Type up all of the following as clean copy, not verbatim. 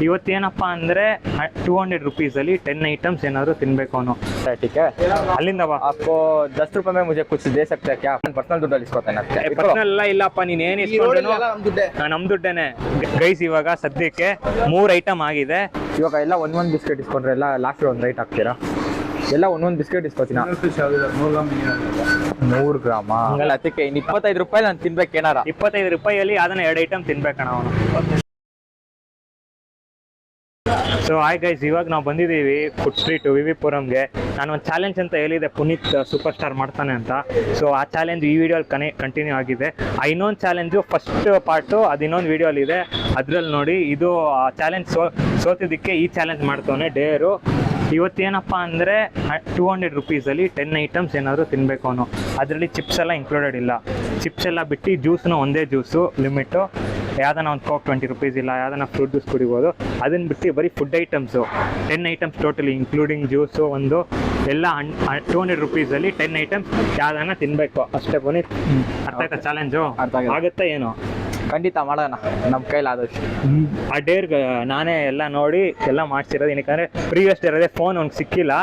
ಇವತ್ತೇನಪ್ಪ ಅಂದರೆ 200 रुपीज़ಲ್ಲಿ 10 ಐಟಮ್ಸ್ ಏನಾದರೂ ತಿನ್ಬೇಕು ಅವನು. ठीक है, ಅಲ್ಲಿಂದ ಬಾ. आपको 10 रुपए में मुझे कुछ दे सकते हैं क्या? पर्सनल ದುಡ್ಡಲ್ಲಿ ಇಸ್ಕೊತಾನೆ ಅಷ್ಟೇ. ಪರ್ಸನಲ್ ಎಲ್ಲ ಇಲ್ಲಪ್ಪ, ನೀನು ಏನು ಇಸ್ಕೊಂಡ್ರು ನಮ್ಮ ದುಡ್ಡೇನೆ. ಗೈಸ್ ಇವಾಗ ಸದ್ಯಕ್ಕೆ 3 ಐಟಮ್ ಆಗಿದೆ. ಇವಾಗ ಎಲ್ಲ ಒಂದೊಂದು ಬಿಸ್ಕೆಟ್ ಇಸ್ಕೊಂಡ್ರೆ ಎಲ್ಲ ಲಾಸ್ಟ್ ಒಂದು ರೈಟ್ ಹಾಕ್ತೀರಾ? ಎಲ್ಲ ಒಂದೊಂದು ಬಿಸ್ಕೆಟ್ ಇಸ್ಕೊತೀನಿ. 100 ಗ್ರಾಮ ಹಂಗಲ್ಲ, ಅದಕ್ಕೆ ಇನ್ನು 25 ರೂಪಾಯಿ ನಾನು ತಿನ್ಬೇಕು ಏನಾರ. 25 ರೂಪಾಯಿಯಲ್ಲಿ ಅದನ್ನ 2 ಐಟಮ್ ತಿನ್ಬೇಕಣ್ಣ ಅವನು. ಸೊ ಹಾಯ್ ಗೈಸ್, ಇವಾಗ ನಾವು ಬಂದಿದ್ದೀವಿ ಫುಡ್ ಸ್ಟ್ರೀಟ್ ವಿ ಪುರಂಗೆ. ನಾನು ಒಂದು ಚಾಲೆಂಜ್ ಅಂತ ಹೇಳಿದೆ, ಪುನೀತ್ ಸೂಪರ್ ಸ್ಟಾರ್ ಮಾಡ್ತಾನೆ ಅಂತ. ಸೊ ಆ ಚಾಲೆಂಜ್ ಈ ವಿಡಿಯೋಲ್ಲಿ ಕಂಟಿನ್ಯೂ ಆಗಿದೆ. ಇನ್ನೊಂದು ಚಾಲೆಂಜು ಫಸ್ಟ್ ಪಾರ್ಟು ಅದು ಇನ್ನೊಂದು ವಿಡಿಯೋಲಿದೆ, ಅದರಲ್ಲಿ ನೋಡಿ. ಇದು ಚಾಲೆಂಜ್ ಸೋತಿದ್ದಕ್ಕೆ ಈ ಚಾಲೆಂಜ್ ಮಾಡ್ತಾನೆ ಡೇರು. ಇವತ್ತೇನಪ್ಪ ಅಂದರೆ 200 रुपीज़ಲ್ಲಿ 10 ಐಟಮ್ಸ್ ಏನಾದರೂ ತಿನ್ಬೇಕು ಅವನು. ಅದರಲ್ಲಿ ಚಿಪ್ಸ್ ಎಲ್ಲ ಇನ್ಕ್ಲೂಡೆಡ್ ಇಲ್ಲ. ಚಿಪ್ಸ್ ಎಲ್ಲ ಬಿಟ್ಟು ಜ್ಯೂಸ್ನ ಒಂದೇ ಜ್ಯೂಸು ಲಿಮಿಟು. ಯಾವ್ದಾನ ಒಂದು ಕೋಕ್ 20 ರೂಪೀಸ್ ಇಲ್ಲ, ಯಾವ್ದಾನ ಫ್ರೂಟ್ ಜ್ಯೂಸ್ ಕುಡಿಬೋದು. ಅದನ್ನು ಬಿಟ್ಟು ಬರೀ food items 10 items totally including juice ಒಂದು ಎಲ್ಲ 200 रुपीज़ಲ್ಲಿ 10 ಐಟಮ್ಸ್ ಯಾವ್ದಾನ ತಿನ್ನಬೇಕು ಅಷ್ಟೇ. ಪುನೀತ್ ಅರ್ಥ ಆಯ್ತಾ ಚಾಲೆಂಜು? ಆಗುತ್ತಾ ಏನು? ಖಂಡಿತ ಮಾಡೋಣ, ನಮ್ಮ ಕೈಲಾದಷ್ಟು. ಆ ಡೇರ್ಗೆ ನಾನೇ ಎಲ್ಲ ನೋಡಿ ಎಲ್ಲ ಮಾಡ್ಸಿರೋದು. ಏನಕ್ಕೆ ಪ್ರೀವಿಯಸ್ ಡೇರ್ ಅದೇ ಫೋನ್ ಅವ್ನಿಗೆ ಸಿಕ್ಕಿಲ್ಲ,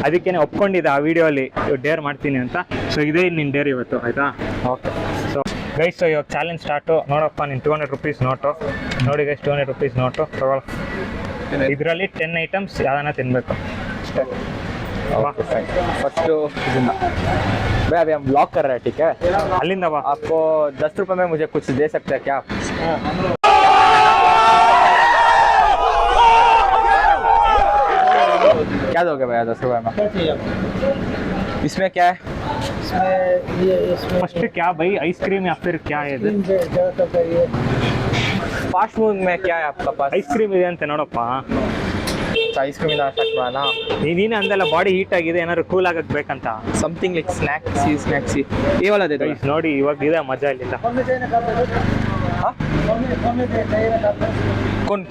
ಅದಕ್ಕೇ ಒಪ್ಕೊಂಡಿದ್ದೆ ಆ ವಿಡಿಯೋಲಿ ಡೇರ್ ಮಾಡ್ತೀನಿ ಅಂತ. ಸೊ ಇದೇ ನಿನ್ನ ಡೇರ್ ಇವತ್ತು, ಆಯಿತಾ? ಓಕೆ. ಸೊ ಗೈಸ್, ಇವಾಗ ಚಾಲೆಂಜ್ ಸ್ಟಾರ್ಟು. ನೋಡಪ್ಪ ನೀನು 200 ರೂಪೀಸ್ ನೋಟು ನೋಡಿ ಗೈಸ್, 200 ರೂಪೀಸ್ ನೋಟು ತಗೊಳ್ಳ. ಇದರಲ್ಲಿ 10 ಐಟಮ್ಸ್ ಯಾವ್ದಾನ ತಿನ್ನಬೇಕು ಅಷ್ಟೇ. फर्स्ट भाई अभी हम ब्लॉक कर रहे हैं, ठीक है? अलिंदा बा. आपको 10 रुपए में मुझे कुछ दे सकते हैं क्या? क्या दोगे भैया 10 रुपए में? इसमें क्या है? फर्स्ट क्या भाई, आइसक्रीम या फिर क्या है? फास्ट फूड में क्या है आपका पास? आइसक्रीम ಇದೆ ಅಂತ ನೋಡಪ್ಪ. आइसक्रीम स्टार्ट ಮಾಡೋಣ. ನೀನೇ ಅಂದಲ್ಲ ಬಾಡಿ ಹೀಟ್ ಆಗಿದೆ, ಏನಾದ್ರು ಕೂಲ್ ಆಗಕ್ಕೆ ಬೇಕಂತ. समथिंग लाइक स्नैक्सी ये वाला दे दो. ನೋಡಿ ಇವಾಗ ಇದೆ ಮಜಾ ಇಲ್ಲಿಂದ.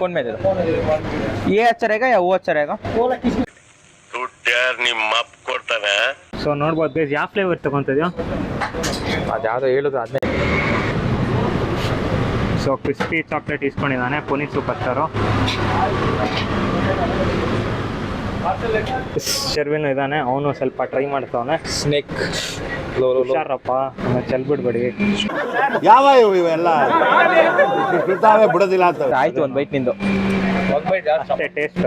कौन में दे दो? ये अच्छा रहेगा या वो अच्छा रहेगा? ನಿಮ್ಮ ಅಪ್ಪ ಕೊಡ್ತಾನೆ. ಸೊ ನೋಡ್ಬೋದು ಗೈಸ್, ಯಾವ ಫ್ಲೇವರ್ ತಗೊಂತಿದ್ಯೋ ಅದು ಯಾವ್ದೋ ಹೇಳುದು ಅದನ್ನೇ. ಸೊ ಕ್ರಿಸ್ಪಿ ಚಾಕ್ಲೇಟ್ ಇಸ್ಕೊಂಡಿದ್ದಾನೆ ಪುನೀತ್ ಸೂಪರ್ ಸ್ಟಾರು. ಶರ್ವಿನ್ ಇದ್ದಾನೆ, ಅವನು ಸ್ವಲ್ಪ ಟ್ರೈ ಮಾಡ್ತಾವನೆ. ಸ್ನೇಕ್ ಹುಷಾರಪ್ಪ, ಚೆಲ್ಬಿಡ್ಬೇಡಿ. ಯಾವ ಇವೆಲ್ಲ ಬಿಡೋದಿಲ್ಲ ಅಂತ. ಆಯ್ತು, ಒಂದು ಬೈಟ್ ನಿಂದು. ಅಷ್ಟೇ ಟೇಸ್ಟ್.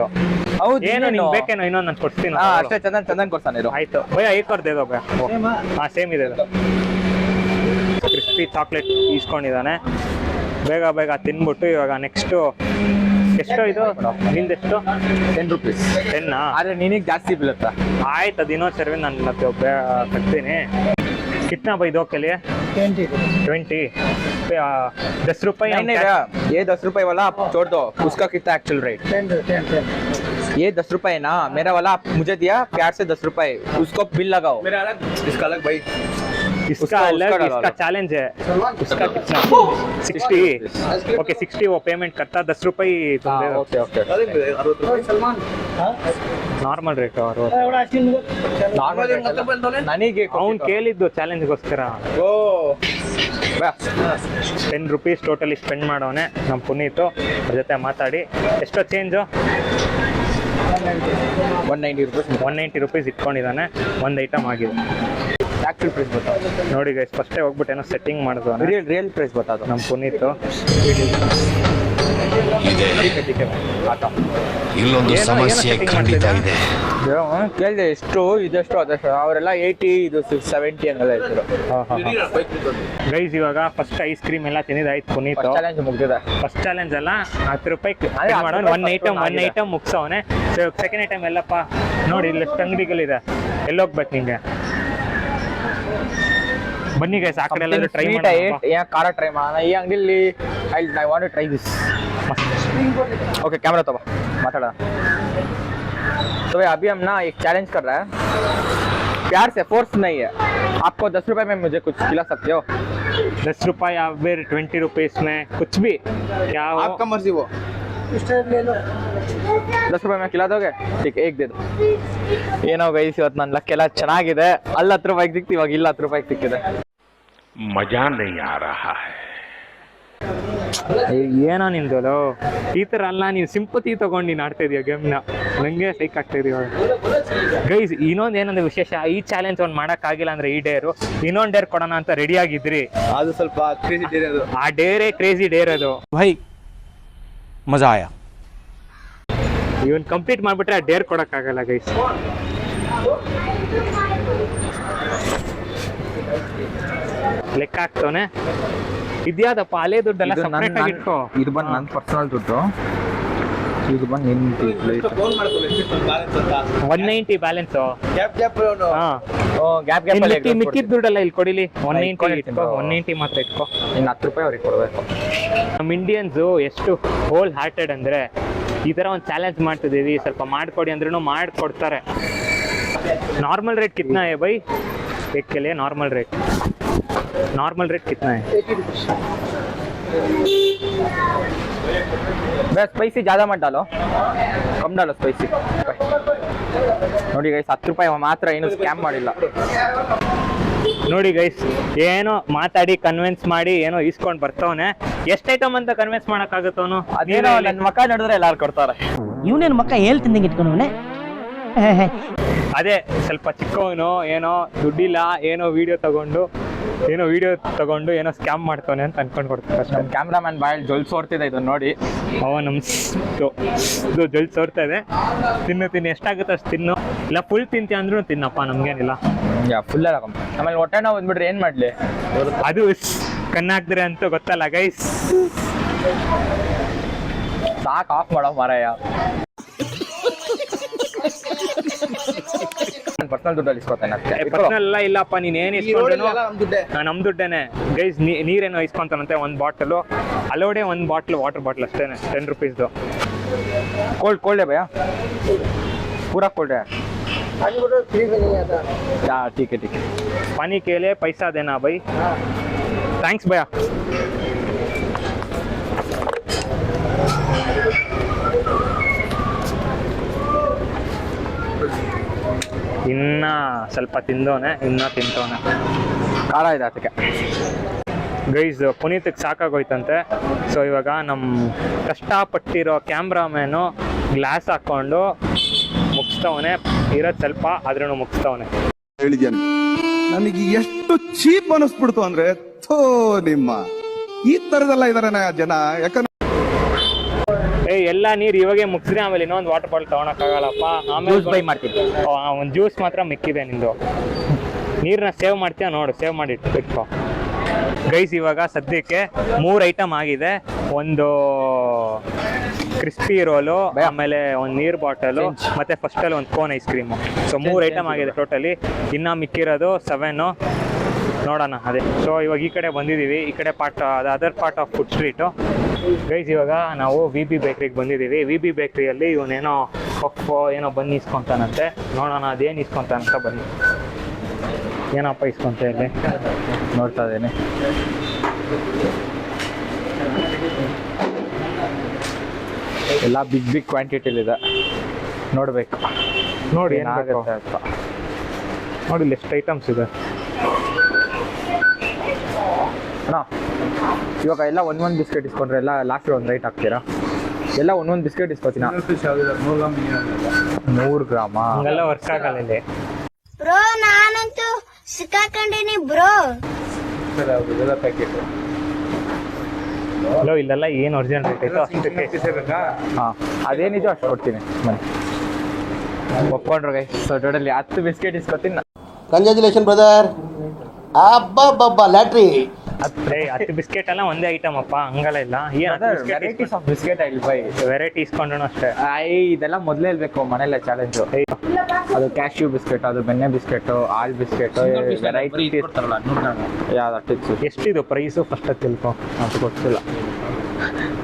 ಹೌದು, ಏನು ನಿಮ್ಗೆ ಬೇಕೇನೋ ಇನ್ನೊಂದು ನಾನು ಕೊಡ್ತೀನಿ. ಅಷ್ಟೇ ಚಂದನ್ ಕೊಡ್ತಾನೆ ಇದು. ಆಯ್ತು ಭಯ, ಏಕರ್ದೇದೋ ಭಯ. ಹಾಂ ಸೇಮ್ ಇದೆ. ಕ್ರಿಸ್ಪಿ ಚಾಕ್ಲೇಟ್ ಇಸ್ಕೊಂಡಿದ್ದಾನೆ. ಬೇಗ ತಿನ್ಬಿಟ್ಟು ಇವಾಗ ನೆಕ್ಸ್ಟು ಎಷ್ಟು ಇದು ನಿಂದೆಷ್ಟು? 10 ರೂಪೀಸ್. 10 ಆದರೆ ನಿನಗೆ ಜಾಸ್ತಿ ಬೀಳುತ್ತಾ? ಆಯ್ತು, ಅದು ಇನ್ನೊಂದು ಸರ್ವೆ ನಾನು ಕಟ್ತೀನಿ. कितना भाई दो के लिए? 20. 10 रुपये. ये 10 रुपए वाला आप छोड़ दो, उसका कितना एक्चुअल रेट? 10. ये 10 रुपए है ना, मेरा वाला आप मुझे दिया प्यार से 10 रुपए, उसको बिल लगाओ. मेरा अलग, इसका अलग भाई. इसका अलग, इसका चैलेंज है. उसका कितना? 60. ओके 60 वो पेमेंट करता, 10 रुपये तुम दे दो. ओके. ನಾರ್ಮಲ್ ರೇಟ್ ಅವರು ನನಗೆ ಅವ್ನು ಕೇಳಿದ್ದು ಚಾಲೆಂಜ್ಗೋಸ್ಕರ. 10 ರೂಪೀಸ್ ಟೋಟಲಿ ಸ್ಪೆಂಡ್ ಮಾಡೋನೆ ನಮ್ಮ ಪುನೀತು. ಅವ್ರ ಜೊತೆ ಮಾತಾಡಿ ಎಷ್ಟೋ ಚೇಂಜು 190 ರೂಪೀಸ್ ಇಟ್ಕೊಂಡಿದ್ದಾನೆ. ಒಂದು ಐಟಮ್ ಆಗಿದೆ. ಆಕ್ಚುಲ್ ಪ್ರೈಸ್ बताओ. ನೋಡಿ ಗೈಸ್, ಫಸ್ಟೇ ಹೋಗ್ಬಿಟ್ಟು ಏನೋ ಸೆಟ್ಟಿಂಗ್ ಮಾಡಿದ್ವು. ರಿಯಲ್ ಪ್ರೈಸ್ बताओ ನಮ್ಮ ಪುನೀತು. ಇಲ್ಲೊಂದು ಸಮಸ್ಯೆ ಖಂಡಿತ ಇದೆ. ಕೇಳಿದೆ ಎಷ್ಟು ಇದೆಷ್ಟು ಅದಷ್ಟು, ಅವರೆಲ್ಲ 80, ಇದು 70 ಹಂಗೆಲ್ಲ ಇದ್ರು. ಗೈಸ್ ಇವಾಗ ಫಸ್ಟ್ ಐಸ್ ಕ್ರೀಮ್ ಎಲ್ಲ ತಿಂದಿದ್ದಾಯ್ತು ಪುನೀತು. ಚಾಲೆಂಜ್ ಮುಗಿದಿದೆ. ಫಸ್ಟ್ ಚಾಲೆಂಜ್ ಅಲ್ಲ, 10 ರೂಪಾಯಿ ಮಾಡೋಣ. ಒನ್ ಐಟಮ್ ಮುಗಿಸವನೆ. ಸೆಕೆಂಡ್ ಐಟಮ್ ಎಲ್ಲಪ್ಪ ನೋಡಿ, ಇಲ್ಲಿ ಎಷ್ಟು ಅಂಗಡಿಗಳಿದೆ, ಎಲ್ಲೋಗ್ಬೇಕು ನಿಂಗೆ? ಬನ್ನಿ ಗೈಸ್, ಆ ಕಡೆ ಎಲ್ಲ ಟ್ರೈ ಮಾಡಿ. ಖಾರ ಟ್ರೈ ಮಾಡೋಣ ಈ ಅಂಗಡಿಯಲ್ಲಿ. I want to try this. Okay camera तो माताड़ा. तो भाई अभी हम ना एक चैलेंज कर रहे हैं, प्यार से, फोर्स नहीं है. आपको 10 रुपए में मुझे कुछ खिला सकते हो? 10 रुपये या फिर 20 रुपीस में कुछ भी, क्या हो आपका मर्जी. वो 10 रुपए में खिला दोगे? ठीक है, एक दे दो. ಏನೋ ಗೈಸ್, ಇವತ್ತು ನನ್ನ ಲಕ್ ಎಲ್ಲ ಚೆನ್ನಾಗಿದೆ. ಅಲ್ಲಿ 10 ರೂಪಾಯಿಗೆ ಸಿಕ್ತು, ಇವಾಗ ಇಲ್ಲ 10 ರೂಪಾಯಿಗೆ ಸಿಕ್ಕಿದೆ. ಮಜಾ नहीं आ रहा है. ಏನೋ ನಿಂದಲು ಈ ಥರ ಅಲ್ಲ, ನೀವು ಸಿಂಪತಿ ತೊಗೊಂಡು ನೀನು ಆಡ್ತಾ ಇದೀಯ ಗೇಮ್ನ, ನನಗೆ ಸೈಕ್ ಆಗ್ತಾ ಇದೀಯ ಗೈಸ್. ಇನ್ನೊಂದು ಏನಂದ್ರೆ ವಿಶೇಷ, ಈ ಚಾಲೆಂಜ್ ಒಂದು ಮಾಡೋಕ್ಕಾಗಿಲ್ಲ ಅಂದರೆ ಈ ಡೇರು ಇನ್ನೊಂದು ಡೇರ್ ಕೊಡೋಣ ಅಂತ ರೆಡಿ ಆಗಿದ್ರಿ. ಅದು ಸ್ವಲ್ಪ ಕ್ರೇಜಿ ಡೇರ್ ಅದು. ಆ ಡೇರೇ ಕ್ರೇಜಿ ಡೇರ್ ಅದು. भाई मजा आया. ಇವನ್ ಕಂಪ್ಲೀಟ್ ಮಾಡಿಬಿಟ್ರೆ ಆ ಡೇರ್ ಕೊಡೋಕ್ಕಾಗಲ್ಲ ಗೈಸ್. ಲೆಕ್ಕ ಹಾಕ್ತವನೆ. ಇದ್ಯಾದಪ್ಪ ಅಲೆ ದುಡ್ಡೆಲ್ಲ ಸಪ್ರೇಟ್ ಆಗಿ ಇಟ್ಕೋ. ಇದು ಬಂದು ನನ್ನ ಪರ್ಸನಲ್ ದುಡ್ಡು, ಇದು ಬಂದು ನಿನ್ನ ಫೋನ್ ಮಾಡ್ಕೊಳ್ಳಿ ಎಷ್ಟು ಬ್ಯಾಲೆನ್ಸ್ ಅಂತ. 190 ಬ್ಯಾಲೆನ್ಸು. ಗ್ಯಾಪ್ ಅವನು. ಹಾ, ಗ್ಯಾಪ್ ಮಿಕ್ಕಿದ ದುಡ್ಡಲ್ಲ ಇಲ್ಲಿ ಕೊಡಿಲಿ. 190 ಇಟ್ಕೋ, 190 ಮಾತ್ರ ಇಟ್ಕೋ. ಇನ್ನು 10 ರೂಪಾಯಿ ಅವ್ರಿಗೆ ಕೊಡಬೇಕು. ನಮ್ಮ ಇಂಡಿಯನ್ಸು ಎಷ್ಟು ಹೋಲ್ ಹಾರ್ಟೆಡ್ ಅಂದರೆ, ಈ ಥರ ಒಂದು ಚಾಲೆಂಜ್ ಮಾಡ್ತಿದ್ದೀವಿ ಸ್ವಲ್ಪ ಮಾಡಿಕೊಡಿ ಅಂದ್ರೂ ಮಾಡಿಕೊಡ್ತಾರೆ. ನಾರ್ಮಲ್ ರೇಟ್ ಕಿತ್ನಾ है भाई? एक के लिए नॉर्मल रेट कितना है? बस स्पाइसी ज़्यादा मत डालो, कम डालो स्पाइसी. ನೋಡಿ ಗೈಸ್ 10 ರೂಪಾಯಿ ಮಾತ್ರ, ಏನು ಸ್ಕ್ಯಾಮ್ ಮಾಡಿಲ್ಲ. ನೋಡಿ ಗೈಸ್, ಏನೋ ಮಾತಾಡಿ ಕನ್ವಿನ್ಸ್ ಮಾಡಿ ಏನೋ ಇಸ್ಕೊಂಡು ಬರ್ತವನೆ. ಎಷ್ಟು ಐಟಮ್ ಅಂತ ಕನ್ವಿನ್ಸ್ ಮಾಡೋಕ್ಕಾಗುತ್ತವನು? ಅದೇನೋ ನನ್ನ ಮಕ್ಕ ನಡೆದ್ರೆ ಎಲ್ಲಾರು ಕೊಡ್ತಾರೆ. ಇವನೇನು ಮಕ್ಕ ಹೇಳ್ತಿದ್ದಂಗೆ ಇಟ್ಕೊಂಡವನೇ. ಅದೇ ಸ್ವಲ್ಪ ಚಿಕ್ಕವನು, ಏನೋ ದುಡ್ಡಿಲ್ಲ, ಏನೋ ವಿಡಿಯೋ ತಗೊಂಡು ಏನೋ ಸ್ಕ್ಯಾಮ್ ಮಾಡ್ತಾನೆ ಅಂತ ಅನ್ಕೊಂಡು ಕೊಡ್ತಾರೆ ಅಷ್ಟೇ. ನಮ್ಮ ಕ್ಯಾಮ್ರಾಮನ್ ಬಾಯಲ್ಲಿ ಜೊಲ್ ಸೋರ್ತಿದೆ, ಇದನ್ನ ನೋಡಿ. ಇದು ಜೊಲ್ ಸೋರ್ತಾ ಇದೆ. ತಿನ್ನು ಎಷ್ಟಾಗುತ್ತೆ ಅಷ್ಟು ತಿನ್ನು, ಇಲ್ಲ ಫುಲ್ ತಿಂತೀಯ ಅಂದ್ರೂ ತಿನ್ನಪ್ಪ, ನಮ್ಗೇನಿಲ್ಲ. ಫುಲ್ ಎಲ್ಲ ಆಮೇಲೆ ಹೊಟ್ಟೆ ನೋವು ಬಂದ್ಬಿಟ್ರೆ ಏನು ಮಾಡಲಿ? ಅದು ಕಣ್ಣಾಕ್ದ್ರೆ ಅಂತ ಗೊತ್ತಲ್ಲ ಗೈಸ್. ಸಾಕು, ಆಫ್ ಮಾಡೋ ಮಾರಾಯ. ಪರ್ಸನಲ್ ದುಡ್ಡಲ್ಲಿ ಇಸ್ಕೊತಾನೆ ಅಷ್ಟೇ. ಪರ್ಸನಲ್ ಎಲ್ಲ ಇಲ್ಲಪ್ಪ, ನೀನ್ ಏನ್ ಇಸ್ಕೊಂಡ್ರು ನಮ್ ದುಡ್ಡೆ. ನಮ್ ದುಡ್ಡೇನೆ ಗೈಸ್. ನೀರೇನೋ ಇಸ್ಕೊಂತಾನಂತೆ ಒಂದು ಬಾಟಲು, ಅಲ್ಲೋಡೆ ಒಂದು ಬಾಟ್ಲು ವಾಟರ್ ಬಾಟ್ಲ್ ಅಷ್ಟೇನೆ, 10 ರೂಪೀಸ್ದು. कोल्ड है भैया, पूरा कोल्ड है. ठीक है. पानी के लिए पैसा देना भाई. थैंक्स भैया. ಇನ್ನ ಸ್ವಲ್ಪ ತಿಂದವನೆ, ಇನ್ನ ತಿಂತವನೆ. ಖಾರ ಇದೆ ಅದಕ್ಕೆ ಗೈಸ್. ಪುನೀತ್ಗೆ ಸಾಕಾಗೋಯ್ತಂತೆ. ಸೊ ಇವಾಗ ನಮ್ಮ ಕಷ್ಟಪಟ್ಟಿರೋ ಕ್ಯಾಮ್ರಾಮ್ಯಾನು ಗ್ಲಾಸ್ ಹಾಕ್ಕೊಂಡು ಮುಗಿಸ್ತವನೆ. ಇರೋದು ಸ್ವಲ್ಪ ಆದ್ರೂ ಮುಗಿಸ್ತವನೆ. ಹೇಳಿದ್ಯಾನೆ ನನಗೆ ಎಷ್ಟು ಚೀಪ್ ಅನಿಸ್ಬಿಡ್ತು ಅಂದ್ರೆ, ಥೋ ನಿಮ್ಮ ಈ ತರದೆಲ್ಲ ಇದಾರೆ ಜನ. ಯಾಕಂದ್ರೆ ಎಲ್ಲ ನೀರು ಇವಾಗೆ ಮುಗಿಸ್ರಿ, ಆಮೇಲೆ ಇನ್ನೊಂದು ವಾಟರ್ ಬಾಟಲ್ ತಗೊಳಕ್ಕಾಗಲ್ಲಪ್ಪ. ಆಮೇಲೆ ಬೈ ಮಾಡ್ತೀನಿ. ಒಂದು ಜ್ಯೂಸ್ ಮಾತ್ರ ಮಿಕ್ಕಿದೆ ನಿಂದು. ನೀರನ್ನ ಸೇವ್ ಮಾಡ್ತೀಯ ನೋಡು, ಸೇವ್ ಮಾಡಿ ಇಟ್ಕೋ ಗೈಸ್. ಇವಾಗ ಸದ್ಯಕ್ಕೆ 3 ಐಟಮ್ ಆಗಿದೆ. ಒಂದು ಕ್ರಿಸ್ಪಿ ರೋಲು, ಆಮೇಲೆ ಒಂದು ನೀರು ಬಾಟಲು, ಮತ್ತೆ ಫಸ್ಟಲ್ಲಿ ಒಂದು cone ice cream. So 3 item ಆಗಿದೆ ಟೋಟಲಿ. ಇನ್ನು ಮಿಕ್ಕಿರೋದು 7 ನೋಡೋಣ. ಅದೇ ಸೊ ಇವಾಗ ಈ ಕಡೆ ಬಂದಿದ್ದೀವಿ, ಈ ಕಡೆ other part of food street guys. ಇವಾಗ ನಾವು VB ಬೇಕ್ರಿಗೆ ಬಂದಿದ್ದೀವಿ. VB ಬೇಕ್ರಿಯಲ್ಲಿ ಇವನೇನೋ ಏನೋ ಬನ್ನಿ ಇಸ್ಕೊಂತಾನಂತೆ. ನೋಡೋಣ ಅದೇನು ಇಸ್ಕೊಂತಾನಂತ. ಬನ್ನಿ, ಏನಪ್ಪ ಇಸ್ಕೊಂತ ಇಲ್ಲಿ ನೋಡ್ತಾ ಇದ್ದೇನೆ. ಎಲ್ಲ ಬಿಗ್ ಕ್ವಾಂಟಿಟಿಲಿದೆ, ನೋಡ್ಬೇಕು. ನೋಡಿ ಏನಾಗುತ್ತೆ ಅಂತ. ನೋಡಿ ಇಲ್ಲಿ ಎಷ್ಟು ಐಟಮ್ಸ್ ಇದೆ ಅಣ್ಣ. ಇವಾಗ ಎಲ್ಲ ಒಂದೊಂದು ಬಿಸ್ಕೆಟ್ ಇಸ್ಕೊಂಡ್ರೆ ಎಲ್ಲ ಲಾಸ್ಟ್ ಒಂದು ರೈಟ್ ಹಾಕ್ತೀರಾ? ಎಲ್ಲ ಒಂದೊಂದು ಬಿಸ್ಕೆಟ್ ಇಸ್ಕೊತೀನ. 100 ಗ್ರಾಮ ಹಂಗೆಲ್ಲ ವರ್ಕ್ ಆಗಲ್ಲ ಇಲ್ಲಿ. ಬ್ರೋ ನಾನಂತೂ ಸಿಕ್ಕಾಕೊಂಡಿನಿ ಬ್ರೋ. ಹಲೋ, ಇಲ್ಲೆಲ್ಲ ಏನು ಒರಿಜಿನಲ್ ರೇಟ್ ಐತೋ ಅಷ್ಟಕ್ಕೆ. ಹಾಂ, ಅದೇನಿದೆಯೋ ಅಷ್ಟು ಕೊಡ್ತೀನಿ. ಬನ್ನಿ, ಒಪ್ಕೊಂಡ್ರು ಗೈ. ಸೊ ಟೋಟಲಿ 10 ಬಿಸ್ಕೆಟ್ ಇಸ್ಕೊತೀನಿ. Congratulation brother. ಅಬ್ಬಬ್ಬಬ್ಬ ಲ್ಯಾಟ್ರಿ. 10 ಬಿಸ್ಕೆಟ್ ಎಲ್ಲ ಒಂದೇ ಐಟಮ್ ಅಪ್ಪ, ಹಂಗಲ್ಲ ಇಲ್ಲ. Varieties of biscuit I'll buy. Variety ಇಸ್ಕೊಂಡ್ರು ಅಷ್ಟೇ. ಇದೆಲ್ಲ ಮೊದಲೇ ಹೇಳ್ಬೇಕು ಮನೇಲೆ ಚಾಲೆಂಜು. ಅದು ಕ್ಯಾಶ್ಯೂ ಬಿಸ್ಕೆಟ್, ಅದು ಬೆಣ್ಣೆ ಬಿಸ್ಕೆಟ್, ಹಾಲ್ ಬಿಸ್ಕೆಟ್, ವೆರೈಟಿ ಯಾವ್ದು ಎಷ್ಟಿದು ಪ್ರೈಸು ಫಸ್ಟ್ ತಿಳ್ಕೊ. ಅದು ಗೊತ್ತಿಲ್ಲ.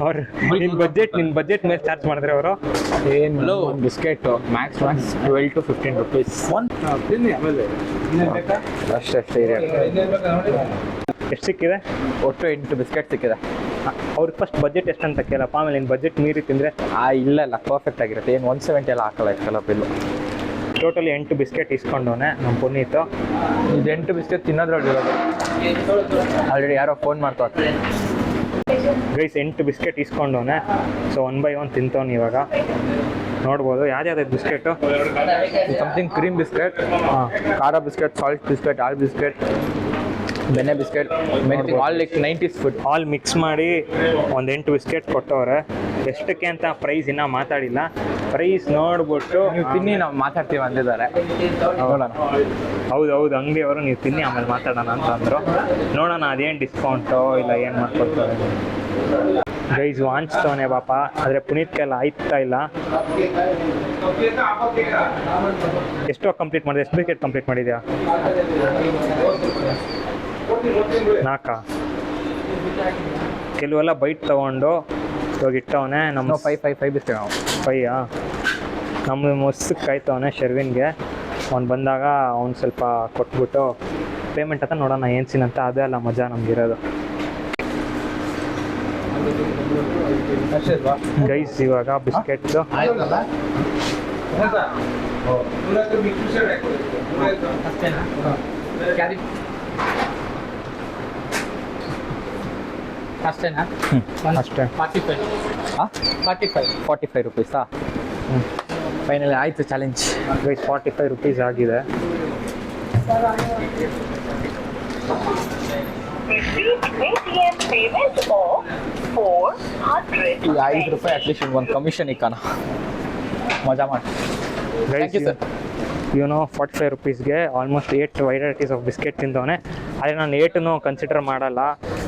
ಅವ್ರು ನಿನ್ನ ಬಜೆಟ್ ಮೇಲೆ ಚಾರ್ಜ್ ಮಾಡಿದ್ರೆ ಅವರು ಏನು ಬಿಸ್ಕೆಟ್ ಮ್ಯಾಕ್ಸ್ 12 to 15 ರೂಪೀಸ್ ಅಷ್ಟೇ ಇದೆ. ಎಷ್ಟು ಸಿಕ್ಕಿದೆ? ಒಟ್ಟು 8 ಬಿಸ್ಕೆಟ್ ಸಿಕ್ಕಿದೆ. ಅವ್ರಿಗೆ ಫಸ್ಟ್ ಬಜೆಟ್ ಎಷ್ಟು ಅಂತ ಕೇಳಪ್ಪ, ಆಮೇಲೆ ನಿನ್ನ ಬಜೆಟ್ ಮೀರಿ ತಿಂದರೆ ಇಲ್ಲ ಪರ್ಫೆಕ್ಟ್ ಆಗಿರುತ್ತೆ. ಏನು 170 ಎಲ್ಲ ಹಾಕಲ್ಲ ಇಷ್ಟೆಲ್ಲ ಬಿಲ್ಲು. ಟೋಟಲಿ 8 ಬಿಸ್ಕೆಟ್ ಇಸ್ಕೊಂಡವನೆ ನಮ್ಮ ಪುನೀತು. ಇದು 8 ಬಿಸ್ಕೆಟ್ ತಿನ್ನೋದ್ರಲ್ಲಿ ಆಲ್ರೆಡಿ ಯಾರೋ ಫೋನ್ ಮಾಡ್ತಾ ಗೈಸ್ 8 ಬಿಸ್ಕೆಟ್ ಇಸ್ಕೊಂಡವನೆ. ಸೊ 1 by 1 ತಿಂತವನು ಇವಾಗ. ನೋಡ್ಬೋದು ಯಾವ್ದು ಬಿಸ್ಕೆಟು. ಸಮಥಿಂಗ್ ಕ್ರೀಮ್ ಬಿಸ್ಕೆಟ್, ಖಾರ biscuit, salt biscuit, all biscuit, ಬೆಣ್ಣೆ biscuit, all like 90s food all mix ಮಾಡಿ ಒಂದು 8 ಬಿಸ್ಕೆಟ್ ಕೊಟ್ಟವ್ರೆ. ಎಷ್ಟಕ್ಕೆ ಅಂತ ಪ್ರೈಸ್ ಇನ್ನೂ ಮಾತಾಡಿಲ್ಲ. ಪ್ರೈಸ್ ನೋಡ್ಬಿಟ್ಟು ನೀವು ತಿನ್ನಿ, ನಾವು ಮಾತಾಡ್ತೀವಿ ಅಂದಿದ್ದಾರೆ. ನೋಡೋಣ. ಹೌದು ಅಂಗಡಿಯವರು ನೀವು ತಿನ್ನಿ ಆಮೇಲೆ ಮಾತಾಡೋಣ ಅಂತ ಅಂದರು. ನೋಡೋಣ ಅದೇನು ಡಿಸ್ಕೌಂಟು ಇಲ್ಲ ಏನು ಮಾಡ್ಕೊಡ್ತಾರೆ. ಗೈಸ್ ವಾಂಚ್ತವನೆ ಪಾಪ, ಆದರೆ ಪುನೀತ್ಗೆಲ್ಲ ಆಯ್ತಾ ಇಲ್ಲ. ಎಷ್ಟೋ ಕಂಪ್ಲೀಟ್ ಮಾಡಿದೆ? ಎಷ್ಟು ಬಿಸ್ಕೆಟ್ ಕಂಪ್ಲೀಟ್ ಮಾಡಿದ್ಯಾ? 4. ಕೆಲವೆಲ್ಲ ಬೈಟ್ ತೊಗೊಂಡು ಇವಾಗ ಇಟ್ಟವನೆ. ನಮ್ಮ 5 ಬಿಸ್ಕೆಟ್ ನಾವು 5 ನಮ್ಮ ಮೊಸ್ಸಕ್ಕೆ ಕಾಯ್ತವನೆ ಶರ್ವಿನ್ಗೆ. ಅವ್ನು ಬಂದಾಗ ಅವ್ನು ಸ್ವಲ್ಪ ಕೊಟ್ಬಿಟ್ಟು ಪೇಮೆಂಟ್ ಅಂತ ನೋಡೋಣ ಏನು ಸೀನ್ ಅಂತ. ಅದೇ ಅಲ್ಲ ಮಜಾ ನಮಗಿರೋದು. ಗೈಸ್ ಇವಾಗ ಬಿಸ್ಕೆಟ್ಸು ಅಷ್ಟೇನಾ? ಅಷ್ಟೇ. 45 ರುಪೀಸಾ? ಫೈನಲಿ ಆಯಿತು ಚಾಲೆಂಜ್. ಗೈಸ್ 45 ರುಪೀಸ್ ಆಗಿದೆ. ಈ 5 ರೂಪಾಯಿ ಅಟ್ಲೀಸ್ಟ್ ಒಂದು ಕಮಿಷನ್ ಇಕ್ಕಾನ, ಮಜಾ ಮಾಡಿ. ಗೈಸ್ ಇವನು 45 ರುಪೀಸ್ಗೆ ಆಲ್ಮೋಸ್ಟ್ 8 ವೆರೈಟೀಸ್ ಆಫ್ ಬಿಸ್ಕೆಟ್ ತಿಂತವನೆ. ಆದರೆ ನಾನು 8 ಕನ್ಸಿಡರ್ ಮಾಡಲ್ಲ.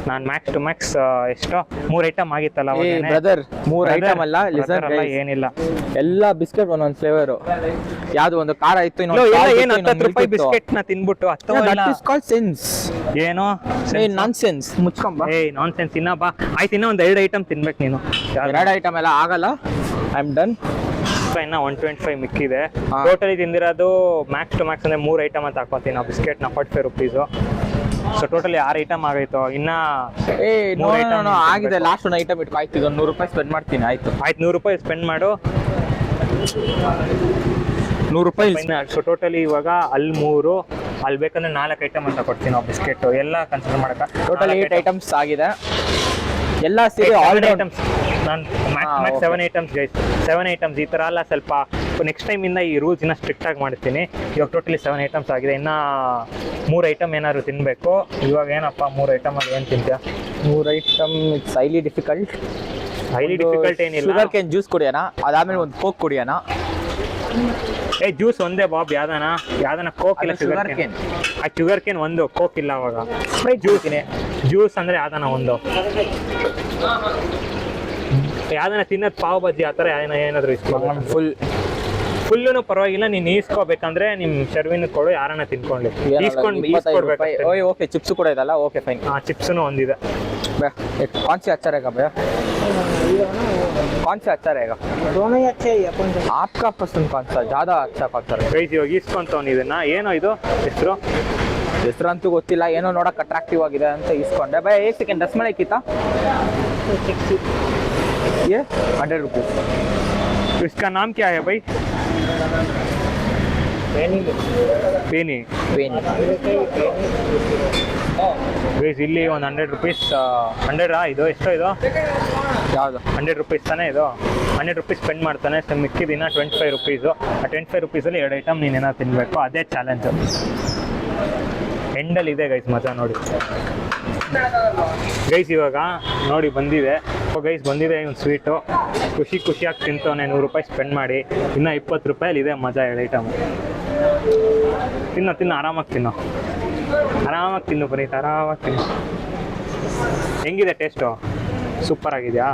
ನಾನು ಮ್ಯಾಕ್ಸ್ ಟು ಮ್ಯಾಕ್ಸ್ ಎಷ್ಟೋ 3 ಐಟಮ್ ಆಗಿತ್ತಲ್ಲ ಬ್ರದರ್, 3 ಐಟಮ್ ಅಲ್ಲ, ಏನಿಲ್ಲ, ಎಲ್ಲ ಬಿಸ್ಕೆಟ್ ಒಂದೊಂದು ಫ್ಲೇವರು. ಯಾವ್ದು ಒಂದು ಖಾರ ಇತ್ತು, ಏನು 10 ರೂಪಾಯಿ ಬಿಸ್ಕೆಟ್ ನ ತಿನ್ಬಿಟ್ಟು ಏನೋ ನಾನ್ಸೆನ್ಸ್. ಮುಚ್ಕೊಂಬ. ನಾನ್ಸೆನ್ಸ್. ಇನ್ನ ಬಾ ಆಯ್ತು, ಇನ್ನೂ ಒಂದು 2 ಐಟಮ್ ತಿನ್ಬೇಕು ನೀನು. 2 ಐಟಮ್ ಎಲ್ಲ ಆಗಲ್ಲ. I am done. ಇನ್ನ 125 ಮಿಕ್ಕಿದೆ. ಟೋಟಲಿ ತಿಂದಿರೋದು ಮ್ಯಾಕ್ಸ್ ಟು ಮ್ಯಾಕ್ಸ್ ಅಂದ್ರೆ 3 ಐಟಮ್ ಅಂತ ಹಾಕೋತೀನಿ ನಾವು ಬಿಸ್ಕೆಟ್ನ 45 ರುಪೀಸು. ಸೊ ಟೋಟಲಿ 6 ಐಟಮ್ ಆಗೈತು. ಇನ್ನ ಆಗಿದೆ. ಲಾಸ್ಟ್ ಒಂದು ಐಟಮ್ ಇಟ್ಕೊ. ಆಯ್ತು, 100 ರೂಪಾಯಿ ಸ್ಪೆಂಡ್ ಮಾಡ್ತೀನಿ. ಆಯ್ತು 100 ರೂಪಾಯಿ ಸ್ಪೆಂಡ್ ಮಾಡು. 100 ರೂಪಾಯಿ. ಸೊ ಟೋಟಲಿ ಇವಾಗ ಅಲ್ಲಿ 3, ಅಲ್ಲಿ ಬೇಕಂದ್ರೆ 4 ಐಟಮ್ ಅಂತ ಕೊಡ್ತೀನಿ ನಾವು ಬಿಸ್ಕೆಟ್ ಎಲ್ಲ ಕನ್ಸಿಡರ್ ಮಾಡಕ. ಟೋಟಲ್ 8 ಐಟಮ್ಸ್ ಆಗಿದೆ ಎಲ್ಲ ಸೇರಿ. ಆಲ್ ಐಟಮ್ಸ್ ನಾನು ಮ್ಯಾಕ್ಸ್ 7 ಐಟಮ್ಸ್ ಗೈಸ್. 7 ಐಟಮ್ಸ್. ಈ ಥರ ಎಲ್ಲ ಸ್ವಲ್ಪ ನೆಕ್ಸ್ಟ್ ಟೈಮಿಂದ ಈ ರೂಲ್ಸ್ ಇನ್ನೂ ಸ್ಟ್ರಿಕ್ಟಾಗಿ ಮಾಡ್ತೀನಿ. ಇವಾಗ ಟೋಟಲಿ 7 ಐಟಮ್ಸ್ ಆಗಿದೆ. ಇನ್ನು 3 ಐಟಮ್ ಏನಾದ್ರು ತಿನ್ನಬೇಕು. ಇವಾಗ ಏನಪ್ಪ 3 ಐಟಮಲ್ಲಿ ಏನು ತಿಂತೀಯ? 3 ಐಟಮ್ ಇಟ್ಸ್ ಹೈಲಿ ಡಿಫಿಕಲ್ಟ್. ಏನಿಲ್ಲ. ಶುಗರ್ ಕೇನ್ ಜ್ಯೂಸ್ ಕುಡಿಯೋಣ, ಅದಾದ್ಮೇಲೆ ಒಂದು ಕೋಕ್ ಕುಡಿಯೋಣ. ಜ್ಯೂಸ್ ಒಂದೇ ಬಾಬ್. ಯಾವ್ದಾನ ಕೋಕ್ ಇಲ್ಲ ಶುಗರ್ ಕೇನ್. ಆ ಶುಗರ್ ಕೇನ್ ಒಂದು, ಕೋಕ್ ಇಲ್ಲ. ಅವಾಗ ಜ್ಯೂಸ್ ಅಂದರೆ ಯಾವ್ದಾನ ಒಂದು. ಯಾವ್ದಾನ ತಿನ್ನೋದು ಪಾವ್ ಬಜ್ಜಿ ಆ ಥರ ಏನಾದರೂ ಇಸ್ಕೊ. ಫುಲ್ಲೂ ಪರವಾಗಿಲ್ಲ. ನೀನು ಈಸ್ಕೋಬೇಕಂದ್ರೆ ನಿಮ್ಮ ಶರ್ವಿನ ಕೊಡು, ಯಾರನ್ನ ತಿನ್ಕೊಳ್ಳಿ. ಈಸ್ಕೊಡ್ಬೇಕು. ಓಕೆ, ಚಿಪ್ಸ್ ಕೂಡ ಇದಲ್ಲ. Okay fine. ಚಿಪ್ಸೂ ಒಂದಿದೆ. कौन से अच्छा रहेगा भैया? कौन से अच्छा रहेगा? दोनों ही अच्छे ही है. कौन सा आपका पसंद कौन सा ज़्यादा अच्छा कौन सा रहेगा? ಗೈಸ್ ಇವಾಗ ಈಸ್ಕೊಂತವ್ನು ಇದನ್ನ. ಏನೋ ಇದು ಹೆಸರು ಅಂತೂ ಗೊತ್ತಿಲ್ಲ, ಏನೋ ನೋಡಕ್ಕೆ ಅಟ್ರಾಕ್ಟಿವ್ ಆಗಿದೆ ಅಂತ ಇಸ್ಕೊಂಡೆ. ಭಯ 1 ಸೆಕೆಂಡ್ ರಸ್ಮಲೈ ಕಿತ್ತಾ? ये 100 रुपीज़. इसका नाम क्या है भाई? पेनी. ಗೈಸ್ ಇಲ್ಲಿ ಒಂದು 100 ರುಪೀಸ್. 100 ಇದು ಎಷ್ಟೋ ಇದು? ಯಾವುದು? 100 ರುಪೀಸ್ ತಾನೇ ಇದು. 100 ರುಪೀಸ್ ಸ್ಪೆಂಡ್ ಮಾಡ್ತಾನೆ. ಸೊ ಮಿಕ್ಕಿದಿನ 25 ರುಪೀಸು. ಆ 25 ರುಪೀಸಲ್ಲಿ 2 ಐಟಮ್ ನೀನೇನಾದ್ರು ತಿನ್ನಬೇಕು. ಅದೇ ಚಾಲೆಂಜು. ಎಂಡಲ್ಲಿ ಇದೆ ಗೈಸ್, ಮಜಾ ನೋಡಿ. ಗೈಸ್ ಇವಾಗ ನೋಡಿ ಬಂದಿದೆ. ಗೈಸ್ ಬಂದಿದೆ ಒಂದು ಸ್ವೀಟು. ಖುಷಿಯಾಗಿ ತಿಂತವನೆ. 100 ರೂಪಾಯಿ ಸ್ಪೆಂಡ್ ಮಾಡಿ. ಇನ್ನು 20 ರೂಪಾಯಲ್ಲಿ ಇದೆ ಮಜಾ 2 ಐಟಮ್. ತಿನ್ನು ಆರಾಮಾಗಿ ತಿನ್ನು ಪುನೀತ್, ಆರಾಮಾಗಿ ತಿನ್ನು. ಹೆಂಗಿದೆ ಟೇಸ್ಟು? ಸೂಪರ್ ಆಗಿದೆಯಾ?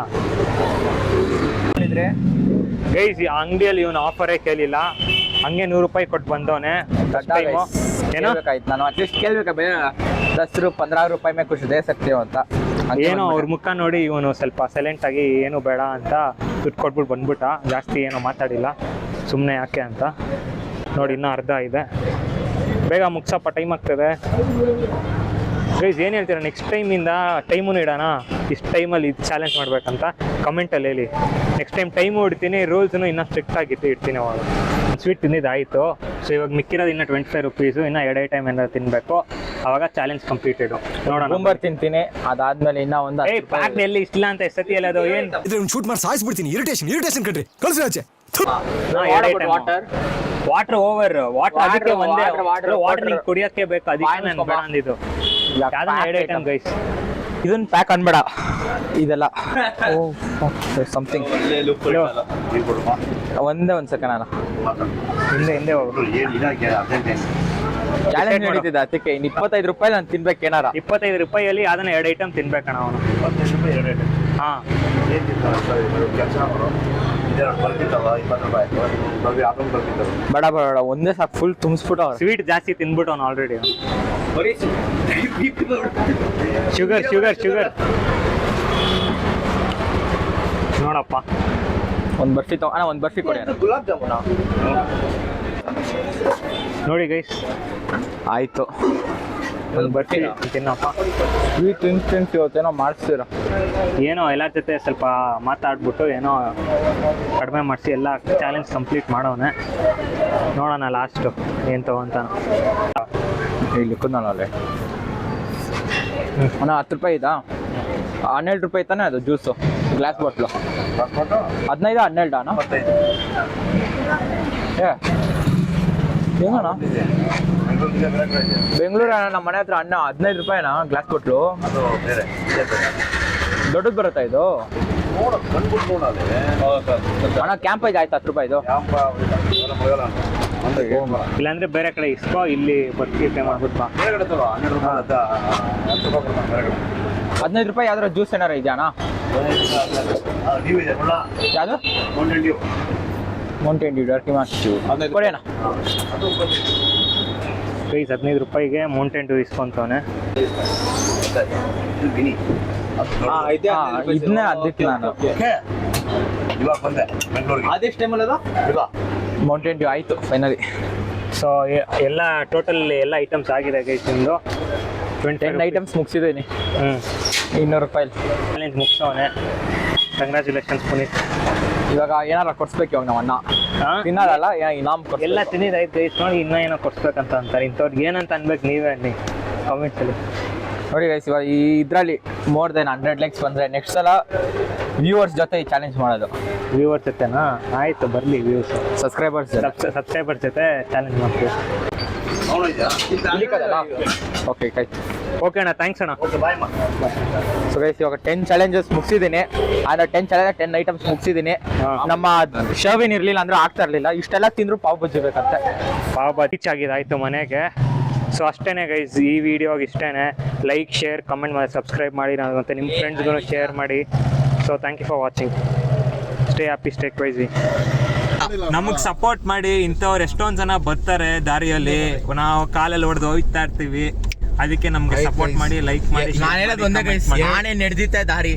ಗೈಸ್ ಈ ಅಂಗಡಿಯಲ್ಲಿ ಇವನು ಆಫರೇ ಕೇಳಿಲ್ಲ, ಹಂಗೆ 100 ರೂಪಾಯಿ ಕೊಟ್ಟು ಬಂದವನೆ. ಏನೋ ನಾನು ಅಟ್ಲೀಸ್ಟ್ ಕೇಳ್ಬೇಕಾ ಭಯ? 10 15 ರೂಪಾಯಿ ಮೇಲೆ ಖುಷಿ ದೇ ಸಕ್ತಿ ಅಂತ. ಏನೋ ಅವ್ರ ಮುಖ ನೋಡಿ ಇವನು ಸ್ವಲ್ಪ ಸೈಲೆಂಟ್ ಆಗಿ ಏನು ಬೇಡ ಅಂತ ದುಡ್ಡು ಕೊಟ್ಬಿಟ್ಟು ಬಂದ್ಬಿಟ್ಟ. ಜಾಸ್ತಿ ಏನೋ ಮಾತಾಡಿಲ್ಲ, ಸುಮ್ಮನೆ ಯಾಕೆ ಅಂತ. ನೋಡಿ ಇನ್ನೂ ಅರ್ಧ ಇದೆ. ಬೇಗ ಮುಗ್ಸಪ್ಪ, ಟೈಮ್ ಆಗ್ತದೆ. ಗೈಸ್ ಏನು ಹೇಳ್ತೀರಾ? ನೆಕ್ಸ್ಟ್ ಟೈಮಿಂದ ಟೈಮೂ ಇಡೋಣ. ಇಷ್ಟು ಟೈಮಲ್ಲಿ ಇದು ಚಾಲೆಂಜ್ ಮಾಡ್ಬೇಕಂತ ಕಮೆಂಟಲ್ಲಿ ಹೇಳಿ. ನೆಕ್ಸ್ಟ್ ಟೈಮ್ ಟೈಮು ಇಡ್ತೀನಿ. ರೂಲ್ಸ್ನು ಇನ್ನೂ ಸ್ಟ್ರಿಕ್ಟಾಗಿ ಇಡ್ತೀನಿ. ಅವಾಗ ಸ್ವೀಟ್ ತಿಂದಿದ್ದಾಯಿತು. ಸೊ ಇವಾಗ ಮಿಕ್ಕಿರೋದು ಇನ್ನು 25 ರುಪೀಸು, ಇನ್ನು 2 ಐಟಮ್ ಏನಾದ್ರು ತಿನ್ನಬೇಕು, ಅವಾಗ ಚಾಲೆಂಜ್ ಕಂಪ್ಲೀಟೆಡು. ನೋಡೋಣ. ಕುಂಬರ್ ತಿಂತೀನಿ, ಅದಾದ್ಮೇಲೆ ಇನ್ನ ಒಂದು ಪ್ಯಾಕ್ ಎಲ್ಲಿ ಇಷ್ಟಿಲ್ಲ ಅಂತ ಎಷ್ಟತಿ ಎಲ್ಲ ಅದು ಏನು ಶೂಟ್ ಮಾಡಿ ಸಾಯಿಸ್ಬಿಡ್ತೀನಿ. ಇರಿಟೇಷನ್ ಕಣ್ರಿ, ಕಳ್ಸಿ ಆಚೆ. ವಾಟರ್ ಓವರ್ ವಾಟರ್ ಅದಕ್ಕೆ ಒಂದೇ ವಾಟರ್ ನಿಂಗೆ ಕುಡಿಯೋಕ್ಕೆ ಬೇಕು, ಅದಕ್ಕೆ ನಾನು ಬೇಡ ಅಂದಿದ್ದು. ಯಾವ್ದನ್ನ 2 ಐಟಮ್ ಗೈಸ್. ಇದನ್ನ ಪ್ಯಾಕ್ ಅನ್ಬೇಡ, ಇದೆಲ್ಲ ಸಮಥಿಂಗ್. ಒಂದೇ ಒಂದು ಸೆಕೆಂಡ್ ಅಣ್ಣ, ಹಿಂದೆ ಹೋಗು. ಚಾಲೆಂಜ್ ನಡೀತಿದ್ದೆ, ಅದಕ್ಕೆ ಇನ್ನು 25 ರೂಪಾಯಿ ನಾನು ತಿನ್ಬೇಕು ಏನಾರ. 25 ರೂಪಾಯಿಯಲ್ಲಿ ಅದನ್ನ 2 ಐಟಮ್ ತಿನ್ಬೇಕಣ್ಣ ಅವನು. ಹಾಂ ಬೇಡ ಬೇಡ, ಒಂದೇ ಸಾಕು, ಫುಲ್ ತುಂಬಿಸ್ಬಿಟ್ಟು ಅವ್ರು. ಸ್ವೀಟ್ ಜಾಸ್ತಿ ತಿನ್ಬಿಟ್ಟು ಅವನು ಆಲ್ರೆಡಿ. ಶುಗರ್ ನೋಡಪ್ಪ. ಒಂದು ಬರ್ಫಿ ಅಣ್ಣ, ಒಂದು ಬರ್ಫಿ ಕೊಡಿ ಅಣ್ಣ. ಗುಲಾಬ್ ಜಾಮೂನ ನೋಡಿ ಗೈಸ್, ಆಯ್ತು. ಒಂದು ಬರ್ಫಿ ತಿನ್ನಪ್ಪ. ಸ್ವೀಟ್ ಇನ್ಸ್ಟೆನ್ಸ್ ಇವತ್ತೇನೋ ಮಾಡಿಸ್ತೀರ. ಏನೋ ಎಲ್ಲರ ಜೊತೆ ಸ್ವಲ್ಪ ಮಾತಾಡ್ಬಿಟ್ಟು ಏನೋ ಕಡಿಮೆ ಮಾಡಿಸಿ ಎಲ್ಲ ಚಾಲೆಂಜ್ ಕಂಪ್ಲೀಟ್ ಮಾಡೋನೆ. ನೋಡೋಣ ಲಾಸ್ಟು ಏನು ತಗೊಂತಾನ. ಇಲ್ಲಿ ಕುಂದನಲ್ಲೇ ಅಣ್ಣ 10 ರೂಪಾಯಿ ಇದಾ? 12 ರೂಪಾಯಿ ತಾನೇ ಅದು ಜ್ಯೂಸು ಗ್ಲಾಸ್ ಬಾಟ್ಲು? 15 12 ಅಣ್ಣ? ಹೆಂಗಣ್ಣ ಬೆಂಗಳೂರು ಅಣ್ಣ, ನಮ್ಮ ಮನೆ ಹತ್ರ ಅಣ್ಣ 15 ರೂಪಾಯಿನ ಗ್ಲಾಸ್ ಬಾಟ್ಲು. ದೊಡ್ಡದು ಬರುತ್ತಾ ಇದು ಅಣ್ಣ? ಕ್ಯಾಂಪ್ ಐತೆ, ಆಯ್ತು 10 ರೂಪಾಯಿದು. ಇಲ್ಲಾಂದ್ರೆ ಬೇರೆ ಕಡೆ ಇಸ್ಕೋ, ಇಲ್ಲಿ ಬರ್ತಿ ಪೇ ಮಾಡ್ಬಿಟ್ಟು 15 ರೂಪಾಯಿ ಯಾವ್ದಾರ ಜ್ಯೂಸ್ ಏನಾರ ಇದೆಯಾ ಅಣ್ಣ? ಯಾವುದು? ಮೌಂಟೇನ್ ಡ್ಯೂ ಡರ್ಟಿ ಮಾಸ್ಟು ಕೊಡಿ ಅಣ್ಣ. ಪ್ರೈಸ್ 15 ರೂಪಾಯಿಗೆ ಮೌಂಟೇನ್ ಡ್ಯೂ ಇಸ್ಕೊಂತವನೆ. ಇದನ್ನೇ ಅದಕ್ಕೆ ನಾನು ಮೌಂಟೇನ್ ಡ್ಯೂ ಆಯಿತು ಫೈನಲಿ. ಸೊ ಎಲ್ಲ ಟೋಟಲ್ ಎಲ್ಲ ಐಟಮ್ಸ್ ಆಗಿದೆ ಗೈಸ್. ನಿಮ್ಮದು 10 ಐಟಮ್ಸ್ ಮುಗಿಸಿದ್ದೀನಿ. 200 ರೂಪಾಯಿ ಚಾಲೆಂಜ್ ಮುಗಿಸೋನೆ. ಕಂಗ್ರ್ಯಾಚುಲೇಷನ್ಸ್ ಪುನೀತ್. ಇವಾಗ ಏನಾರ ಕೊಡ್ಸ್ಬೇಕು ಇವಾಗ ನಮ್ಮ ಅಣ್ಣ ತಿನ್ನಲ್ಲ, ಇನಾಮ್ ಎಲ್ಲ ತಿಂದಿದ್ದಾಯ್ತು ಗೈಸ್. ನೋಡಿ ಇನ್ನೂ ಏನೋ ಕೊಡ್ಸ್ಬೇಕಂತ ಅಂತಾರೆ. ಇಂಥವ್ರಿಗೆ ಏನಂತ ಅನ್ಬೇಕು ನೀವೇ ಅನ್ನಿ ಕಾಮೆಂಟ್ಸಲ್ಲಿ. ನೋಡಿ ಗೈಸ್, ಇವಾಗ ಈ ಇದರಲ್ಲಿ ಮೋರ್ ದೆನ್ 100 ಲೈಕ್ಸ್ ಬಂದರೆ ನೆಕ್ಸ್ಟ್ ಸಲ ವ್ಯೂವರ್ಸ್ ಜೊತೆ ಈ ಚಾಲೆಂಜ್ ಮಾಡೋದು. ವ್ಯೂವರ್ಸ್ ಜೊತೆನಾ? ಆಯಿತು, ಬರಲಿ ವ್ಯೂಸ್. ಸಬ್ಸ್ಕ್ರೈಬರ್ಸ್ ಜೊತೆ ಚಾಲೆಂಜ್ ಮಾಡ್ತೀವಿ. ಓಕೆ ಓಕೆ ಅಣ್ಣ, ಥ್ಯಾಂಕ್ಸ್ ಅಣ್ಣ. ಸೊ ಗೈಸ್, ಇವಾಗ 10 ಚಾಲೆಂಜಸ್ ಮುಗಿಸಿದ್ದೀನಿ. ಆದರೆ 10 ಐಟಮ್ಸ್ ಮುಗಿಸಿದ್ದೀನಿ. ನಮ್ಮ ಶರ್ವಿನ್ ಇರಲಿಲ್ಲ ಅಂದ್ರೆ ಆಗ್ತಾ ಇರಲಿಲ್ಲ. ಇಷ್ಟೆಲ್ಲ ತಿಂದ್ರು ಪಾವ್ ಬಜ್ಜಿ ಬೇಕಂತೆ. ಪಾವ್ ಬಜ್ಜಿ ಆಗಿದೆ ಆಯಿತು ಮನೆಗೆ. ಸೊ ಅಷ್ಟೇ ಗೈಸ್, ಈ ವಿಡಿಯೋಗೆ ಇಷ್ಟೇ. ಲೈಕ್, ಶೇರ್, ಕಮೆಂಟ್ ಮಾಡಿ, ಸಬ್ಸ್ಕ್ರೈಬ್ ಮಾಡಿ, ಮತ್ತು ನಿಮ್ಮ ಫ್ರೆಂಡ್ಸ್ಗೂ ಶೇರ್ ಮಾಡಿ. So thank you for watching. Stay happy, stay crazy. ನಮಗೆ ಸಪೋರ್ಟ್ ಮಾಡಿ. ಇಂಥವ್ರು ಎಷ್ಟೊಂದು ಜನ ಬರ್ತಾರೆ ದಾರಿಯಲ್ಲಿ, ನಾವು ಕಾಲಲ್ಲಿ ಹೊಡೆದು ಹೋಗ್ತಾ ಇರ್ತೀವಿ. ಅದಕ್ಕೆ ನಮ್ಗೆ ಸಪೋರ್ಟ್ ಮಾಡಿ, ಲೈಕ್ ಮಾಡಿ. ನಾನು ಹೇಳೋದು ಒಂದೇ ಗೈಸ್, ನಾನೇ ನಡೆದಿದ್ದೆ ದಾರಿ.